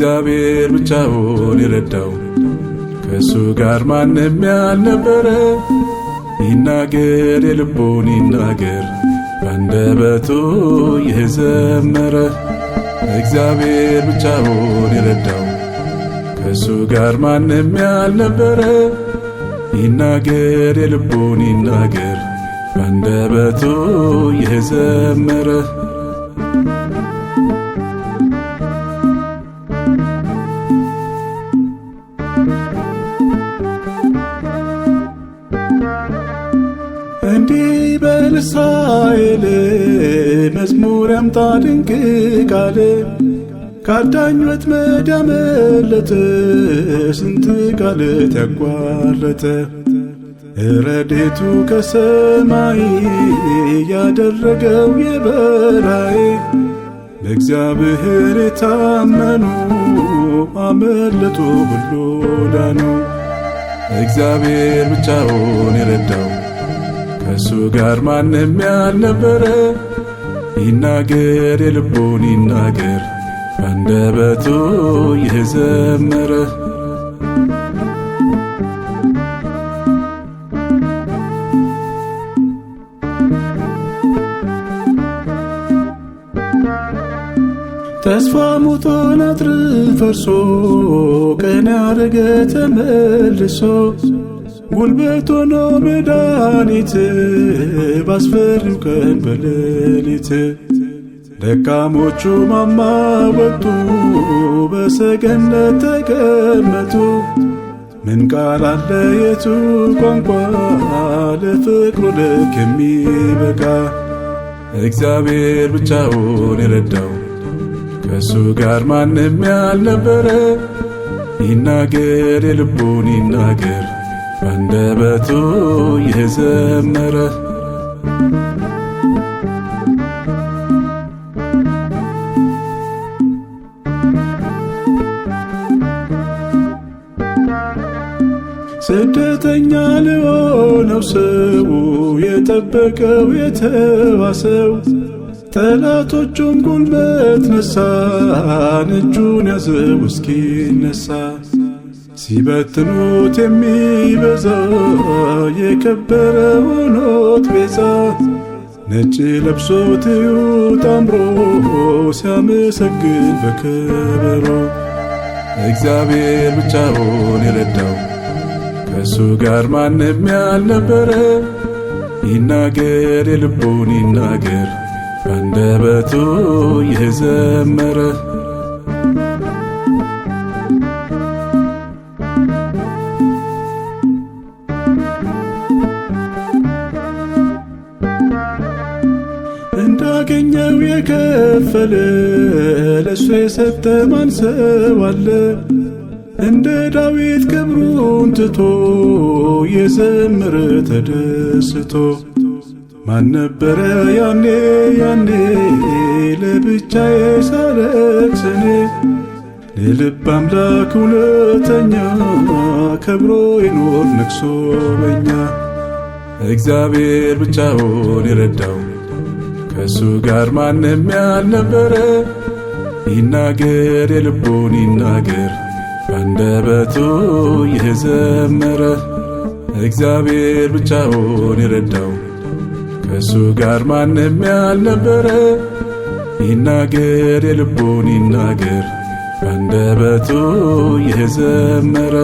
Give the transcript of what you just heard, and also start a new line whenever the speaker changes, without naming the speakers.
እግዚአብሔር ብቻውን የረዳው ከእሱ ጋር ማንም ያልነበረ ይናገር የልቡን ይናገር ባንደበቱ የዘመረ እግዚአብሔር ብቻውን የረዳው ከእሱ ጋር ማንም ያልነበረ ይናገር የልቡን ይናገር ባንደበቱ የዘመረ እንዲህ በል እስራኤል መዝሙር ያምጣ ድንቅ ቃል ከአዳኝ ወጥመድ ያመለጠ ስንት ቃልት ያቋረጠ ረድኤቱ ከሰማይ ያደረገው የበላይ በእግዚአብሔር የታመኑ አመለጡ ሁሉ ዳኑ። እግዚአብሔር ብቻውን የረዳው ከእሱ ጋር ማንም ያልነበረ ይናገር የልቡን ይናገር ባንደበቱ የዘመረ ተስፋ ሙቶን አጥር ፈርሶ ቀን ያረገ ተመልሶ ጉልበት ሆኖ መድኃኒት ባስፈሪው ቀን በሌሊት ደካሞቹ ማማ ወጡ በሰገነት ተቀመጡ። ምን ቃል አለ የቱ ቋንቋ ለፍቅሩ ልክ የሚበቃ እግዚአብሔር ብቻውን የረዳው ከእሱ ጋር ማንም ያልነበረ ይናገር የልቡን ይናገር ባንደበቱ የዘመረ ስደተኛ ለሆነው ሰው የጠበቀው የተዋሰው ጠላቶቹን ጉልበት ነሳን እጁን ያዘው እስኪነሳ ሲበትኑት የሚበዛ የከበረ ሆኖት ቤዛ ነጭ ለብሶ ትዩት አምሮ ሲያመሰግን በከበሮ እግዚአብሔር ብቻውን የረዳው ከእሱ ጋር ማንም ያልነበረ ይናገር የልቡን ይናገር ባንደበቱ የዘመረ እንዳገኘው የከፈለ ለእሱ የሰጠ ማን ሰው አለ? እንደ ዳዊት ክብሩን ትቶ የዘመረ ተደስቶ ማን ነበረ ያኔ ለብቻዬ ሳለቅስ እኔ ለልብ አምላክ እውነተኛ ከብሮ ይኖር ነግሶ በኛ እግዚአብሔር ብቻውን የረዳው ከእሱ ጋር ማንም ያልነበረ ይናገር የልቡን ይናገር ባንደበቱ የዘመረ እግዚአብሔር ብቻውን የረዳው ከእሱ ጋር ማንም ያልነበረ ይናገር የልቡን ይናገር ባንደበቱ የዘመረ